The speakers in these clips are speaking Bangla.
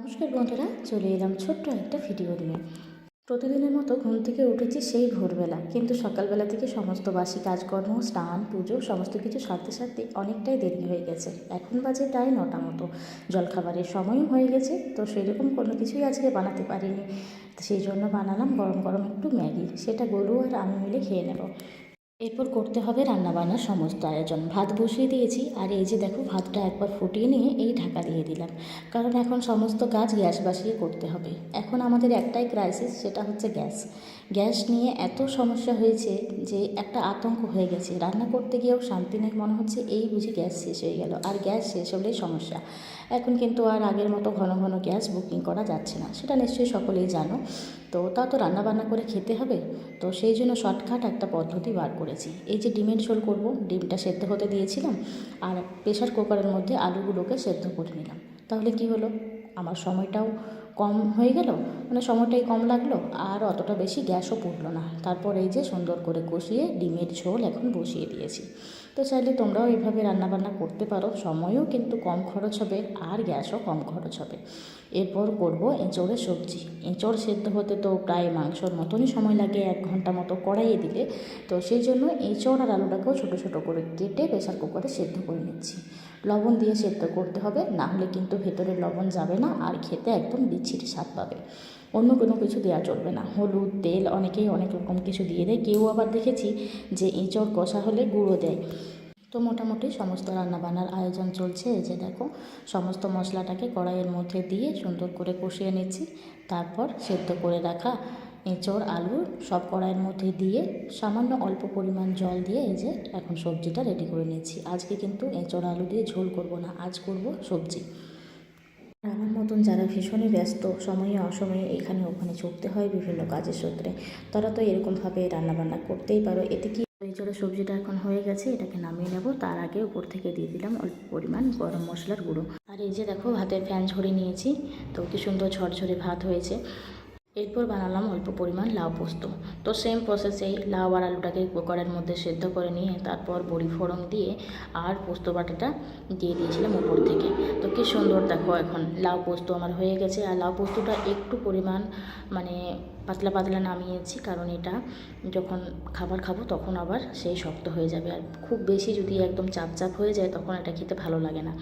নমস্কার বন্ধুরা, চলে এলাম ছোট্ট একটা ভিডিও নিয়ে। প্রতিদিনের মতো ঘুম থেকে উঠেছি সেই ভোরবেলা, কিন্তু সকালবেলা থেকে সমস্ত বাসি কাজকর্ম, স্নান, পুজো সমস্ত কিছু সারতে সারতে অনেকটাই দেরি হয়ে গেছে। এখন বাজে প্রায় 9টা মতো। জলখাবারের সময়ও হয়ে গেছে, তো সেরকম কোনো কিছুই আজকে বানাতে পারিনি। সেই জন্য বানালাম গরম গরম একটু ম্যাগি, সেটা গরু আর আমি মিলে খেয়ে নেব। এরপর করতে হবে রান্নাবান্নার সমস্ত আয়োজন। ভাত বসিয়ে দিয়েছি, আর এই যে দেখো ভাতটা একবার ফুটিয়ে নিয়ে এই ঢাকা দিয়ে দিলাম, কারণ এখন সমস্ত কাজ গ্যাস বসিয়ে করতে হবে। এখন আমাদের একটাই ক্রাইসিস, সেটা হচ্ছে গ্যাস। গ্যাস নিয়ে এত সমস্যা হয়েছে যে একটা আতঙ্ক হয়ে গেছে। রান্না করতে গিয়েও শান্তি নেই, মনে হচ্ছে এই বুঝি গ্যাস শেষ হয়ে গেল, আর গ্যাস শেষ হলেই সমস্যা। এখন কিন্তু আর আগের মতো ঘন ঘন গ্যাস বুকিং করা যাচ্ছে না, সেটা নিশ্চয়ই সকলেই জানো। তো তাও তো রান্নাবান্না করে খেতে হবে, তো সেই জন্য শর্টকাট একটা পদ্ধতি বার করেছি। এই যে ডিমের ঝোল করব, ডিমটা সেদ্ধ হতে দিয়েছিলাম, আর প্রেশার কুকারের মধ্যে আলুগুলোকে সেদ্ধ করে নিলাম। তাহলে কি হলো, আমার সময়টাও কম হয়ে গেল, মানে সময়টাই কম লাগলো, আর অতটা বেশি গ্যাসও পুড়লো না। তারপর এই যে সুন্দর করে কষিয়ে ডিমের ঝোল এখন বসিয়ে দিয়েছি। তো চাইলে তোমরাও এইভাবে রান্নাবান্না করতে পারো, সময়ও কিন্তু কম খরচ হবে আর গ্যাসও কম খরচ হবে। এরপর করব এঁচোড়ের সবজি। এঁচোড় সেদ্ধ হতে তো প্রায় মাংসর মতনই সময় লাগে, 1 ঘন্টা মতো কড়াইয়ে দিলে। তো সেই জন্য এঁচোড় আর আলুটাকেও ছোটো ছোটো করে কেটে প্রেশার কুকারে সেদ্ধ করে নিচ্ছি। লবণ দিয়ে সেদ্ধ করতে হবে, না হলে কিন্তু ভেতরে লবণ যাবে না, আর খেতে একদম বিচ্ছিরি স্বাদ পাবে। অন্য কোনো কিছু দেওয়া চলবে না, হলুদ, তেল, অনেকেই অনেক রকম কিছু দিয়ে দেয়। কেউ আবার দেখেছি যে এঁচোড় কষা হলে গুঁড়ো দেয়। তো মোটামুটি সমস্ত রান্নাবান্নার আয়োজন চলছে। এই যে দেখো সমস্ত মশলাটাকে কড়াইয়ের মধ্যে দিয়ে সুন্দর করে কষিয়ে নিচ্ছি। তারপর সেদ্ধ করে রাখা এঁচোড়, আলু সব কড়াইয়ের মধ্যে দিয়ে সামান্য অল্প পরিমাণ জল দিয়ে এই যে এখন সবজিটা রেডি করে নিচ্ছি। আজকে কিন্তু এঁচোড় আলু দিয়ে ঝোল করব না, আজ করব সবজি। আমার মতন যারা ভীষণই ব্যস্ত, সময়ে অসময়ে এখানে ওখানে ছুটতে হয় বিভিন্ন কাজের সূত্রে, তারা তো এরকমভাবে রান্নাবান্না করতেই পারো। এতে কি এঁচোড়ের সবজিটা এখন হয়ে গেছে, এটাকে নামিয়ে নেব। তার আগে উপর থেকে দিয়ে দিলাম অল্প পরিমাণ গরম মশলার গুঁড়ো। আর এই যে দেখো ভাতের ফ্যান ঝরিয়ে নিয়েছি, তো কি সুন্দর ঝরঝরে ভাত হয়েছে। এরপর বানালাম অল্প পরিমাণ লাউ পোস্ত। তো সেম প্রসেসেই লাউ আর আলুটাকে কুকারের মধ্যে সেদ্ধ করে নিয়ে তারপর বড়ি ফোড়ন দিয়ে আর পোস্ত বাটাটা দিয়ে দিয়েছিলাম উপর থেকে। তো কী সুন্দর দেখো এখন লাউ পোস্ত আমার হয়ে গেছে। আর লাউ পোস্তটা একটু পরিমাণ মানে পাতলা পাতলা নামিয়েছি, কারণ এটা যখন খাবার খাবো তখন আবার সেই শক্ত হয়ে যাবে। আর খুব বেশি যদি একদম চাপ চাপ হয়ে যায় তখন এটা খেতে ভালো লাগে না।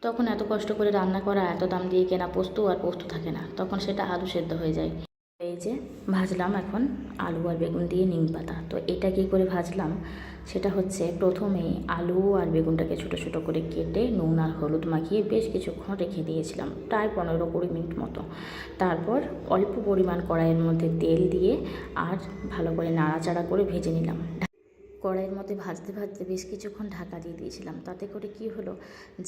তখন এত কষ্ট করে রান্না করা, এত দাম দিয়ে কেনা পোস্ত আর পোস্ত থাকে না, তখন সেটা আলু সেদ্ধ হয়ে যায়। এই যে ভাজলাম এখন আলু আর বেগুন দিয়ে নিম পাতা। তো এটা কী করে ভাজলাম, সেটা হচ্ছে প্রথমেই আলু আর বেগুনটাকে ছোটো ছোটো করে কেটে নুন আর হলুদ মাখিয়ে বেশ কিছুক্ষণ রেখে দিয়েছিলাম, প্রায় 15-20 মিনিট মতো। তারপর অল্প পরিমাণ কড়াইয়ের মধ্যে তেল দিয়ে আর ভালো করে নাড়াচাড়া করে ভেজে নিলাম। কড়াইয়ের মধ্যে ভাজতে ভাজতে বেশ কিছুক্ষণ ঢাকা দিয়ে দিয়েছিলাম। তাতে করে কি হলো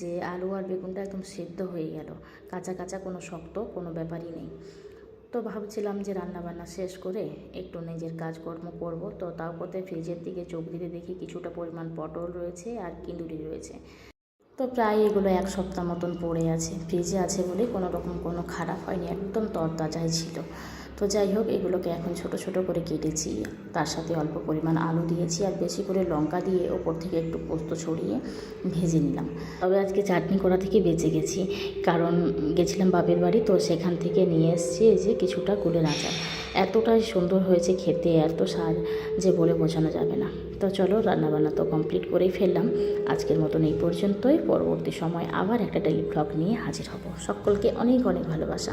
যে আলু আর বেগুনটা একদম সেদ্ধ হয়ে গেল, কাঁচা কাঁচা কোনো শক্ত কোনো ব্যাপারই নেই। তো ভাবছিলাম যে রান্নাবান্না শেষ করে একটু নিজের কাজকর্ম করব, তো তাও করতে ফ্রিজের দিকে চোখ দিতে দেখি কিছুটা পরিমাণ পটল রয়েছে আর কিন্দুরি রয়েছে। তো প্রায় এগুলো 1 সপ্তাহ মতন পড়ে আছে, ফ্রিজে আছে বলে কোনো রকম কোনো খারাপ হয়নি, একদম তরতাজাই ছিল। তো যাই হোক, এগুলোকে এখন ছোট ছোট করে কেটেছি, তার সাথে অল্প পরিমাণ আলু দিয়েছি আর বেশি করে লঙ্কা দিয়ে ওপর থেকে একটু পোস্ত ছড়িয়ে ভেজে নিলাম। তবে আজকে চাটনি করা থেকে বেঁচে গেছি, কারণ গেছিলাম বাপের বাড়ি, তো সেখান থেকে নিয়ে এসেছি এই যে কিছুটা কুলের আচার। এতটাই সুন্দর হয়েছে খেতে, এত স্বাদ যে বলে বোঝানো যাবে না। তো চলো, রান্নাবান্না তো কমপ্লিট করেই ফেললাম। আজকের মতন এই পর্যন্তই। পরবর্তী সময় আবার একটা ডেইলি ব্লগ নিয়ে হাজির হব। সকলকে অনেক অনেক ভালোবাসা।